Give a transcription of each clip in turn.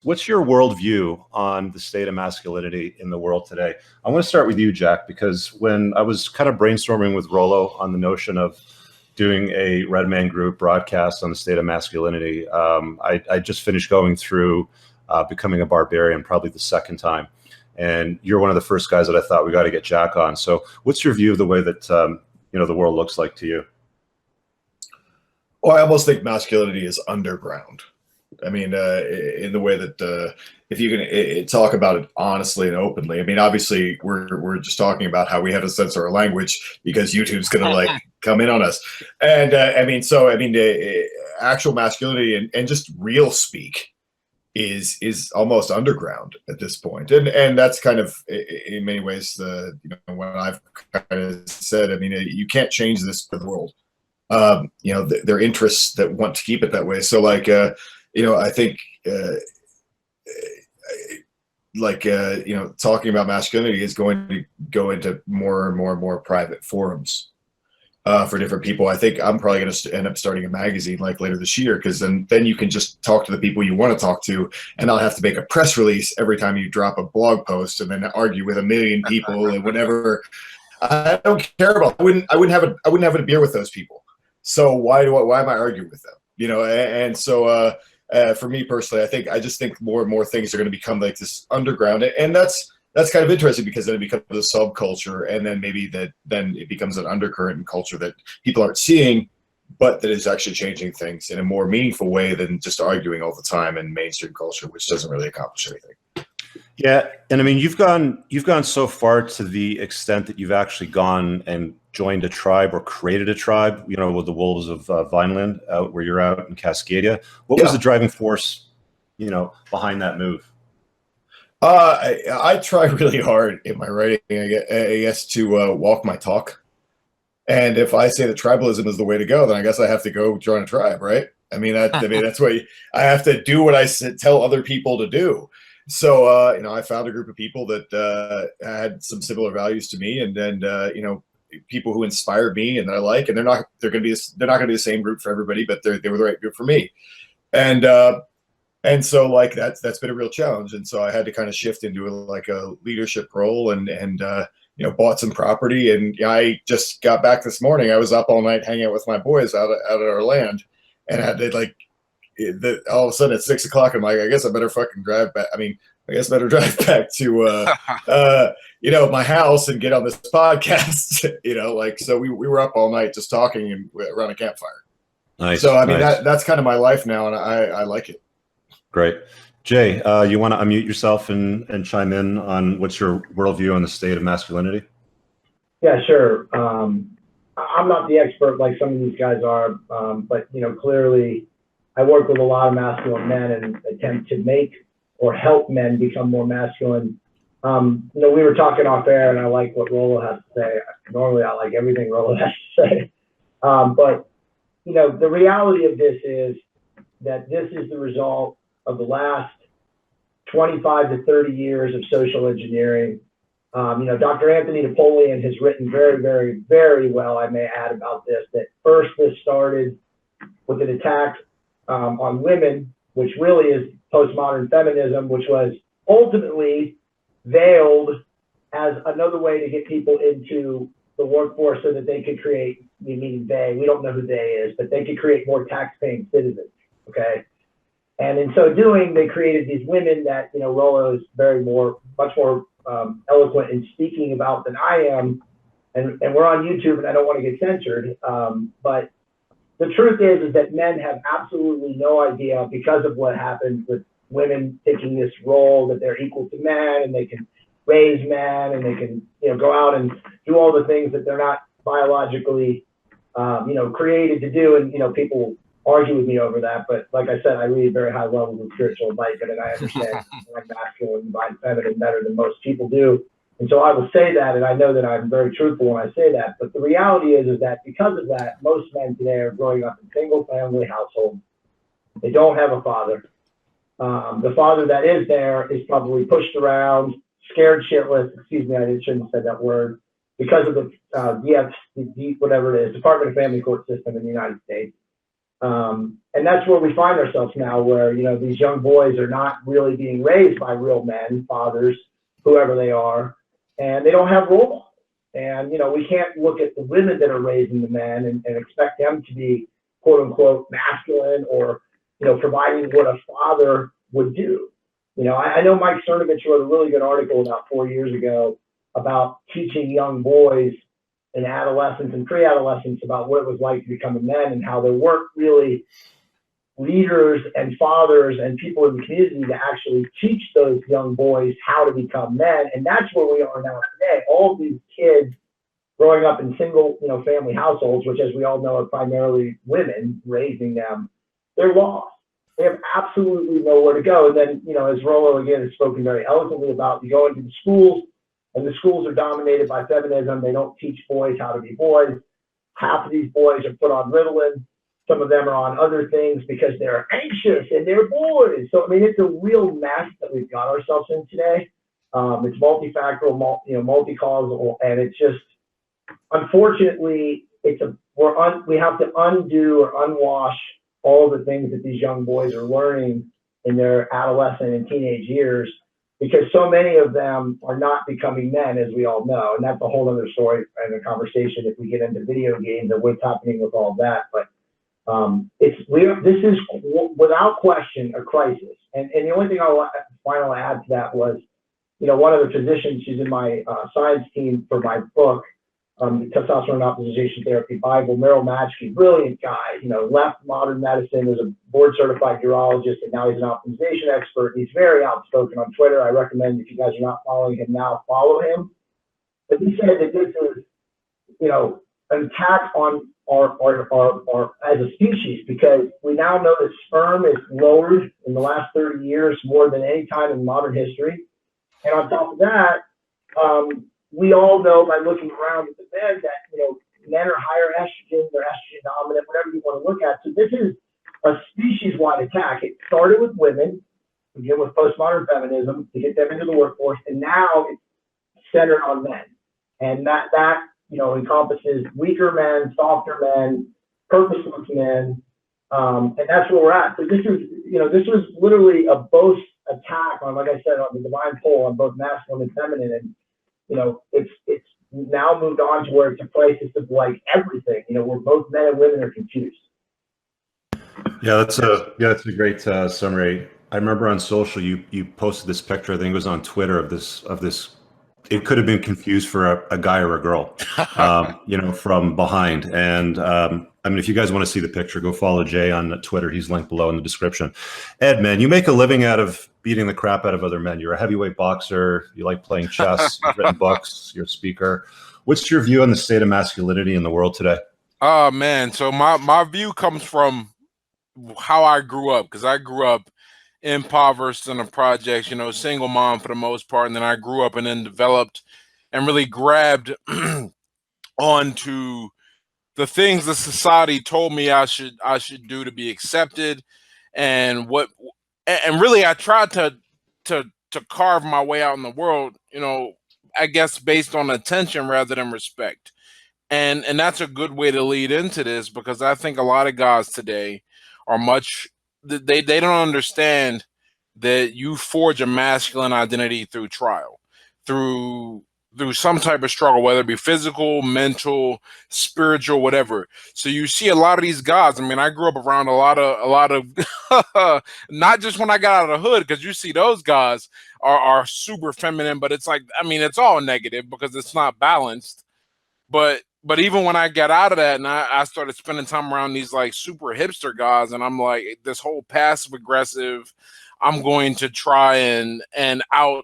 what's your worldview on the state of masculinity in the world today? I want to start with you, Jack, because when I was kind of brainstorming with Rollo on the notion of doing a Red Man Group broadcast on the state of masculinity, I just finished going through Becoming a Barbarian, probably the second time. And you're one of the first guys that I thought we got to get Jack on. So what's your view of the way that, the world looks like to you? Well, I almost think masculinity is underground. I mean, in the way that if you can talk about it honestly and openly. I mean, obviously, we're just talking about how we have to censor our language because YouTube's going to like come in on us. And actual masculinity and just real speak is almost underground at this point. And that's kind of in many ways what I've kind of said. I mean, you can't change this for the world. There are interests that want to keep it that way. So I think talking about masculinity is going to go into more and more private forums for different people. I think I'm probably going to end up starting a magazine like later this year, because then you can just talk to the people you want to talk to, and not have to make a press release every time you drop a blog post and then argue with a million people and whatever. I don't care about. I wouldn't have a beer with those people. So why am I arguing with them? And so for me personally, I just think more and more things are going to become like this underground, and that's kind of interesting, because then it becomes a subculture, and then maybe then it becomes an undercurrent in culture that people aren't seeing, but that is actually changing things in a more meaningful way than just arguing all the time in mainstream culture, which doesn't really accomplish anything. Yeah, and I mean, you've gone so far to the extent that you've actually gone and joined a tribe or created a tribe, with the Wolves of Vineland, out where you're out in Cascadia. What was the driving force, behind that move? I try really hard in my writing, I guess, to walk my talk. And if I say that tribalism is the way to go, then I guess I have to go join a tribe, right? I mean, that's what I have to do, what I tell other people to do. So, I found a group of people that had some similar values to me, and then, people who inspired me and that I like, and they're not going to be the same group for everybody, but they were the right group for me. And so that's been a real challenge. And so I had to kind of shift into a leadership role and bought some property. And I just got back this morning. I was up all night hanging out with my boys out at our land, and I had to all of a sudden at 6 o'clock, I'm like, I guess I better fucking drive back. I mean, I guess I better drive back to, my house and get on this podcast, so we were up all night just talking and around a campfire. Nice. So, I mean, that's kind of my life now, and I like it. Great. Jay, you want to unmute yourself and chime in on what's your worldview on the state of masculinity? Yeah, sure. I'm not the expert like some of these guys are, but, clearly I work with a lot of masculine men and attempt to make or help men become more masculine. We were talking off air, and I like what Rollo has to say. Normally, I like everything Rollo has to say. But, the reality of this is that this is the result of the last 25 to 30 years of social engineering. Dr. Anthony Napoleon has written very, very, very well, I may add, about this, that first this started with an attack on women, which really is postmodern feminism, which was ultimately veiled as another way to get people into the workforce so that they could create, meaning we don't know who they is, but they could create more tax-paying citizens, okay? And in so doing, they created these women that, Rollo is much more eloquent in speaking about than I am. And we're on YouTube, and I don't want to get censored, but the truth is that men have absolutely no idea, because of what happened with women taking this role, that they're equal to men and they can raise men and they can, go out and do all the things that they're not biologically, created to do. And, people argue with me over that. But like I said, I read very high levels of spiritual enlightenment, and I understand masculine and divine feminine better than most people do. And so I will say that, and I know that I'm very truthful when I say that. But the reality is that because of that, most men today are growing up in single-family households. They don't have a father. The father that is there is probably pushed around, scared shitless. Excuse me, I shouldn't have said that word, because of the whatever it is, Department of Family Court system in the United States. And that's where we find ourselves now, where, you know, these young boys are not really being raised by real men, fathers, whoever they are, and they don't have role models. And, you know, we can't look at the women that are raising the men and expect them to be, quote unquote, masculine or, you know, providing what a father would do. You know, I know Mike Cernovich wrote a really good article about 4 years ago about teaching young boys in adolescence and pre-adolescence about what it was like to become a man, and how there weren't really leaders and fathers and people in the community to actually teach those young boys how to become men. And that's where we are now today. All of these kids growing up in single, you know, family households, which, as we all know, are primarily women raising them, they're lost. They have absolutely nowhere to go. And then, you know, as Rollo again has spoken very eloquently about, you go into the schools, and the schools are dominated by feminism. They don't teach boys how to be boys. Half of these boys are put on Ritalin. Some of them are on other things because they're anxious and they're boys. So, I mean, it's a real mess that we've got ourselves in today. It's multifactorial, you know, multi-causal, and it's just, unfortunately, we have to undo or unwash all the things that these young boys are learning in their adolescent and teenage years, because so many of them are not becoming men, as we all know. And that's a whole other story and a conversation if we get into video games and what's happening with all that. But this is without question a crisis. And the only thing I'll finally add to that was, you know, one of the physicians, she's in my science team for my book, Testosterone Optimization Therapy Bible, Meryl Matchke, brilliant guy, you know, left modern medicine, was a board certified urologist, and now he's an optimization expert. He's very outspoken on Twitter. I recommend, if you guys are not following him now, follow him. But he said that this is, you know, an attack on our as a species, because we now know that sperm is lowered in the last 30 years more than any time in modern history. And on top of that, we all know by looking around at the men that, you know, men are higher estrogen, they're estrogen dominant, whatever you want to look at. So this is a species-wide attack. It started with women, again with postmodern feminism, to get them into the workforce, and now it's centered on men. And that you know, encompasses weaker men, softer men, purposeless men, and that's where we're at. So this is, you know, this was literally a both attack on, like I said, on the divine pole, on both masculine and feminine. And, you know, it's now moved on to where it's a crisis of like everything, you know, where both men and women are confused. Yeah, that's a great summary. I remember on social you posted this picture, I think it was on Twitter, of this. It could have been confused for a guy or a girl, you know, from behind. And I mean, if you guys want to see the picture, go follow Jay on Twitter. He's linked below in the description. Ed, man, you make a living out of beating the crap out of other men. You're a heavyweight boxer. You like playing chess. You've written books. You're a speaker. What's your view on the state of masculinity in the world today? Oh, man. So my view comes from how I grew up, because I grew up impoverished in the projects, you know, single mom for the most part. And then I grew up and then developed and really grabbed onto the things that society told me I should do to be accepted. And really I tried to carve my way out in the world, you know, I guess based on attention rather than respect. And that's a good way to lead into this, because I think a lot of guys today are they don't understand that you forge a masculine identity through trial, through some type of struggle, whether it be physical, mental, spiritual, whatever. So you see a lot of these guys. I mean, I grew up around a lot of not just when I got out of the hood, because you see those guys are super feminine, but it's like, I mean, it's all negative because it's not balanced. But even when I got out of that and I started spending time around these like super hipster guys, and I'm like, this whole passive aggressive, I'm going to try and I'm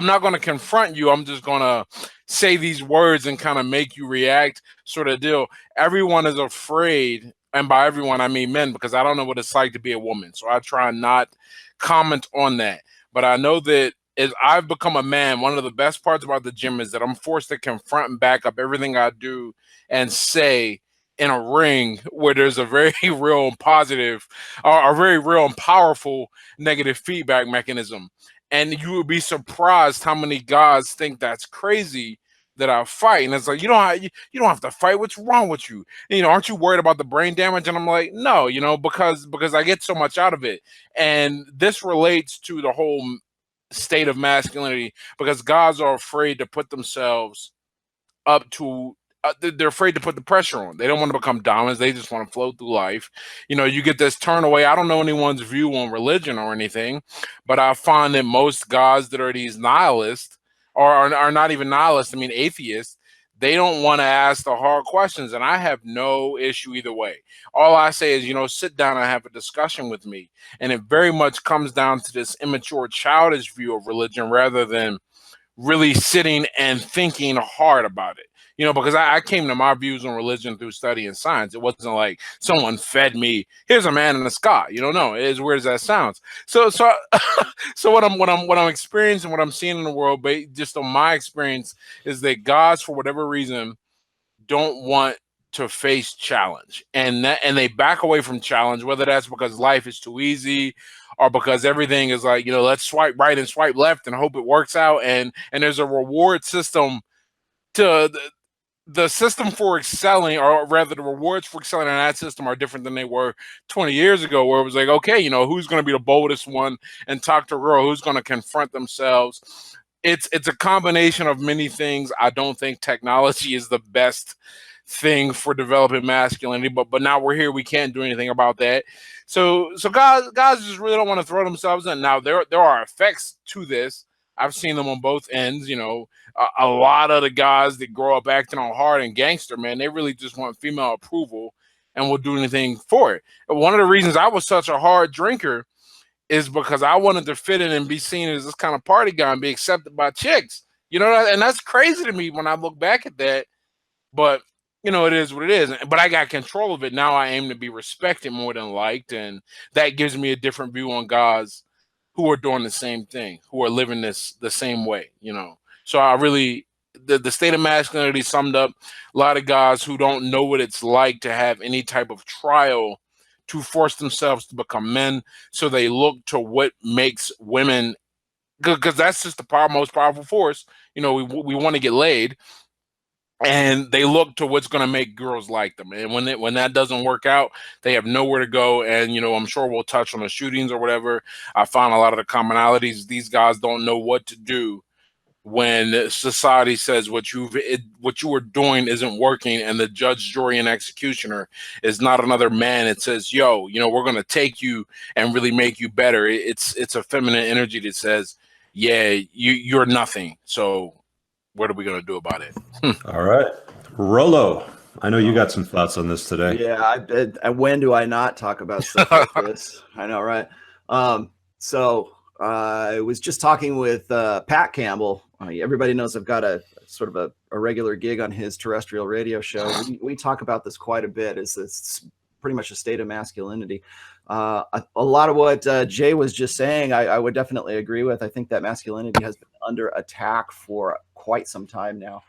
not going to confront you. I'm just going to say these words and kind of make you react, sort of deal. Everyone is afraid. And by everyone, I mean men, because I don't know what it's like to be a woman. So I try and not comment on that. But I know that as I've become a man, one of the best parts about the gym is that I'm forced to confront and back up everything I do and say in a ring where there's a very real and positive, or a very real and powerful negative feedback mechanism. And you would be surprised how many guys think that's crazy that I fight. And it's like, you don't have to fight. What's wrong with you? And, aren't you worried about the brain damage? And I'm like, no, because I get so much out of it. And this relates to the whole state of masculinity, because guys are afraid to put themselves up to they're afraid to put the pressure on. They don't want to become dominant. They just want to flow through life. You get this turn away. I don't know anyone's view on religion or anything, but I find that most guys that are these nihilists, or are not even nihilists, I mean atheists, they don't want to ask the hard questions. And I have no issue either way. All I say is, sit down and have a discussion with me. And it very much comes down to this immature, childish view of religion rather than really sitting and thinking hard about it. Because I came to my views on religion through study and science. It wasn't like someone fed me, here's a man in the sky. No, as weird as that sounds. So so what I'm experiencing, what I'm seeing in the world, but just on my experience, is that guys, for whatever reason, don't want to face challenge, and they back away from challenge, whether that's because life is too easy, or because everything is like, let's swipe right and swipe left and hope it works out, and there's a reward system to the system for excelling, or rather the rewards for excelling in that system are different than they were 20 years ago, where it was like, okay, who's going to be the boldest one and talk to a girl, who's going to confront themselves. It's a combination of many things. I don't think technology is the best thing for developing masculinity, but now we're here. We can't do anything about that. So guys just really don't want to throw themselves in. Now there are effects to this. I've seen them on both ends. A lot of the guys that grow up acting all hard and gangster, man, they really just want female approval and will do anything for it. And one of the reasons I was such a hard drinker is because I wanted to fit in and be seen as this kind of party guy and be accepted by chicks. And that's crazy to me when I look back at that. But it is what it is. But I got control of it. Now I aim to be respected more than liked, and that gives me a different view on guys who are doing the same thing, who are living this the same way. So I really, the state of masculinity summed up a lot of guys who don't know what it's like to have any type of trial to force themselves to become men. So they look to what makes women, because that's just the most powerful force. We want to get laid, and they look to what's going to make girls like them. And when that doesn't work out, they have nowhere to go. And, I'm sure we'll touch on the shootings or whatever. I found a lot of the commonalities. These guys don't know what to do when society says what you were doing isn't working, and the judge, jury, and executioner is not another man. It says, yo, we're going to take you and really make you better. It's a feminine energy that says, yeah, you're nothing. So what are we going to do about it? All right. Rollo, I know you got some thoughts on this today. Yeah. When do I not talk about stuff like this? I know, right? So I was just talking with Pat Campbell. Everybody knows I've got a sort of a regular gig on his terrestrial radio show. We talk about this quite a bit. It's pretty much a state of masculinity. A lot of what Jay was just saying, I would definitely agree with. I think that masculinity has been under attack for quite some time now.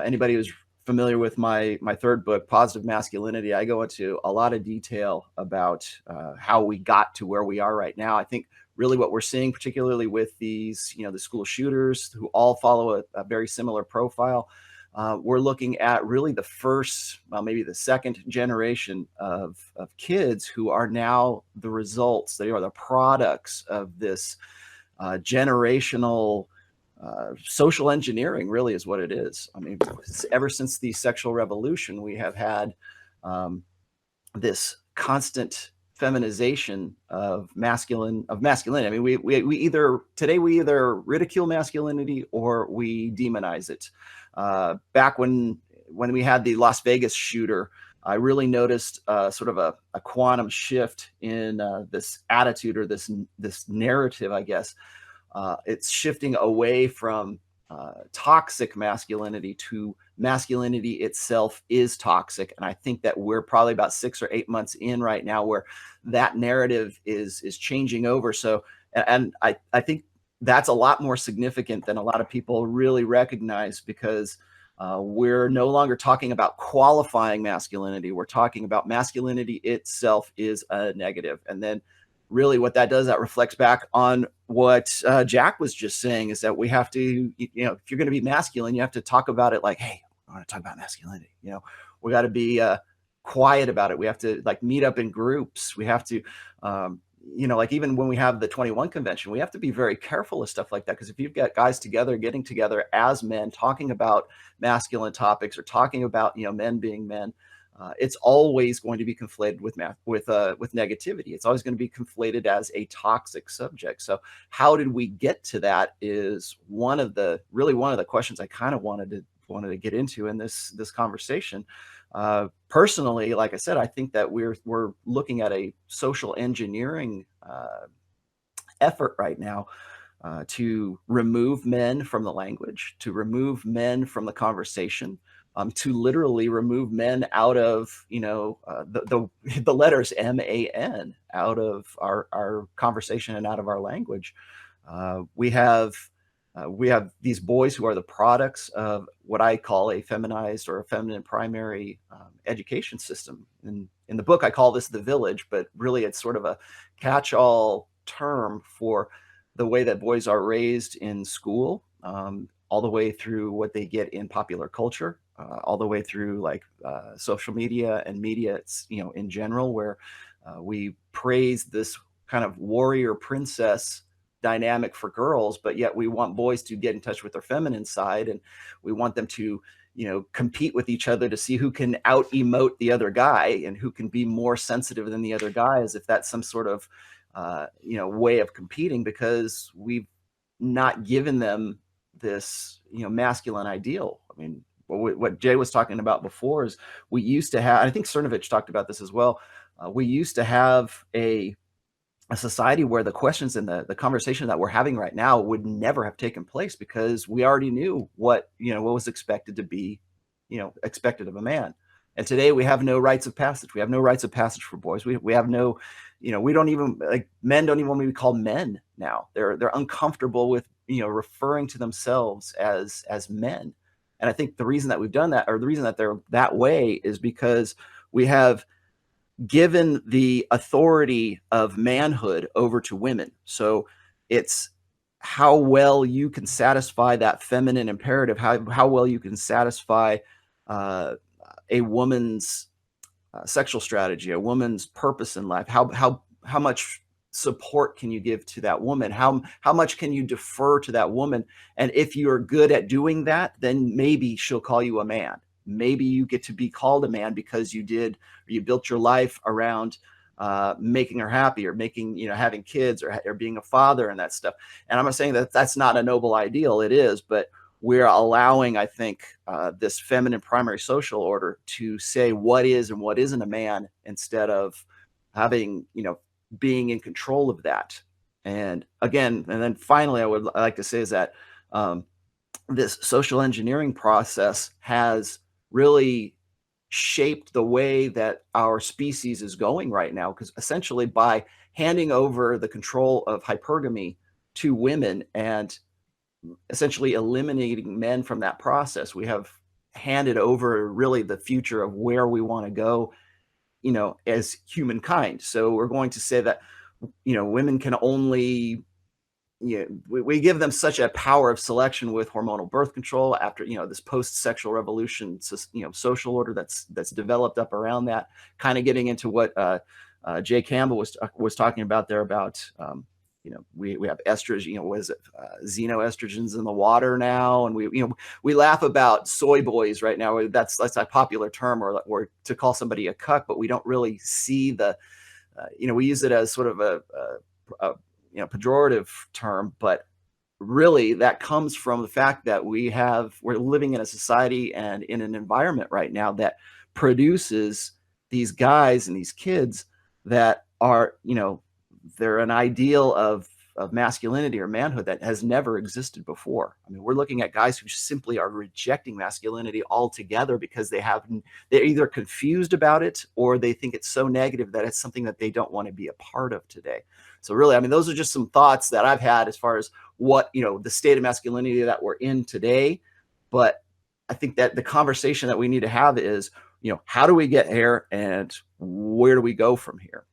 Anybody who's familiar with my third book, Positive Masculinity, I go into a lot of detail about how we got to where we are right now. I think really what we're seeing, particularly with these, the school shooters who all follow a very similar profile, we're looking at really the first, maybe the second generation of kids who are now the results. They are the products of this generational social engineering, really is what it is. I mean, ever since the sexual revolution, we have had this constant feminization of masculinity. I mean, we either ridicule masculinity or we demonize it. Back when we had the Las Vegas shooter, I really noticed sort of a quantum shift in this attitude, or this narrative, I guess. It's shifting away from toxic masculinity to masculinity itself is toxic. And I think that we're probably about 6 or 8 months in right now where that narrative is changing over. So, and I think that's a lot more significant than a lot of people really recognize, because we're no longer talking about qualifying masculinity. We're talking about masculinity itself is a negative. And then really what that does, that reflects back on what Jack was just saying, is that we have to, you know, if you're going to be masculine, you have to talk about it like, hey, I want to talk about masculinity. You know, we got to be quiet about it. We have to like meet up in groups. We have to, you know, like even when we have the 21 convention, we have to be very careful of stuff like that. Because if you've got guys together, getting together as men, talking about masculine topics or talking about, you know, men being men, it's always going to be conflated with negativity. It's always going to be conflated as a toxic subject. So how did we get to that is one of the questions I kind of wanted to get into in this conversation. Personally, like I said, I think that we're looking at a social engineering effort right now to remove men from the language, to remove men from the conversation, to literally remove men out of, you know, the letters MAN out of our conversation and out of our language. We have these boys who are the products of what I call a feminized or a feminine primary education system. In the book, I call this the village, but really it's sort of a catch-all term for the way that boys are raised in school, all the way through what they get in popular culture, all the way through like social media and media, it's, you know, in general, where we praise this kind of warrior princess dynamic for girls, but yet we want boys to get in touch with their feminine side, and we want them to, you know, compete with each other to see who can out emote the other guy and who can be more sensitive than the other guy, as if that's some sort of you know, way of competing, because we've not given them this, you know, masculine ideal. I mean, what Jay was talking about before is we used to have, I think Cernovich talked about this as well. We used to have a society where the questions and the conversation that we're having right now would never have taken place, because we already knew what, you know, what was expected to be, you know, expected of a man. And today we have no rites of passage. We have no rites of passage for boys. We have no, you know, we don't even, like, men don't even want to be called men now. They're uncomfortable with, you know, referring to themselves as men. And I think the reason that we've done that, or the reason that they're that way, is because we have given the authority of manhood over to women. So it's how well you can satisfy that feminine imperative, how well you can satisfy a woman's sexual strategy, a woman's purpose in life, how much support can you give to that woman, how much can you defer to that woman. And if you're good at doing that, then maybe she'll call you a man. Maybe you get to be called a man because you built your life around making her happy, or making, you know, having kids, or being a father and that stuff. And I'm not saying that that's not a noble ideal. It is, but we're allowing, I think, this feminine primary social order to say what is and what isn't a man, instead of having, you know, being in control of that. And again, and then finally, I like to say is that this social engineering process has really shaped the way that our species is going right now, because essentially by handing over the control of hypergamy to women and essentially eliminating men from that process, we have handed over really the future of where we want to go, you know, as humankind. So we're going to say that, you know, women can only, you know, we give them such a power of selection with hormonal birth control after, you know, this post-sexual revolution, you know, social order that's developed up around that, kind of getting into what Jay Campbell was talking about there about, you know, we have estrogen, you know, what is it, xenoestrogens in the water now, and we laugh about soy boys right now. That's a popular term, or to call somebody a cuck, but we don't really see the, you know, we use it as sort of a you know, pejorative term, but really that comes from the fact that we're living in a society and in an environment right now that produces these guys and these kids that are, you know, they're an ideal of masculinity or manhood that has never existed before. I mean, we're looking at guys who simply are rejecting masculinity altogether because they're either confused about it, or they think it's so negative that it's something that they don't want to be a part of today. So really, I mean, those are just some thoughts that I've had as far as what, you know, the state of masculinity that we're in today. But I think that the conversation that we need to have is, you know, how do we get here and where do we go from here?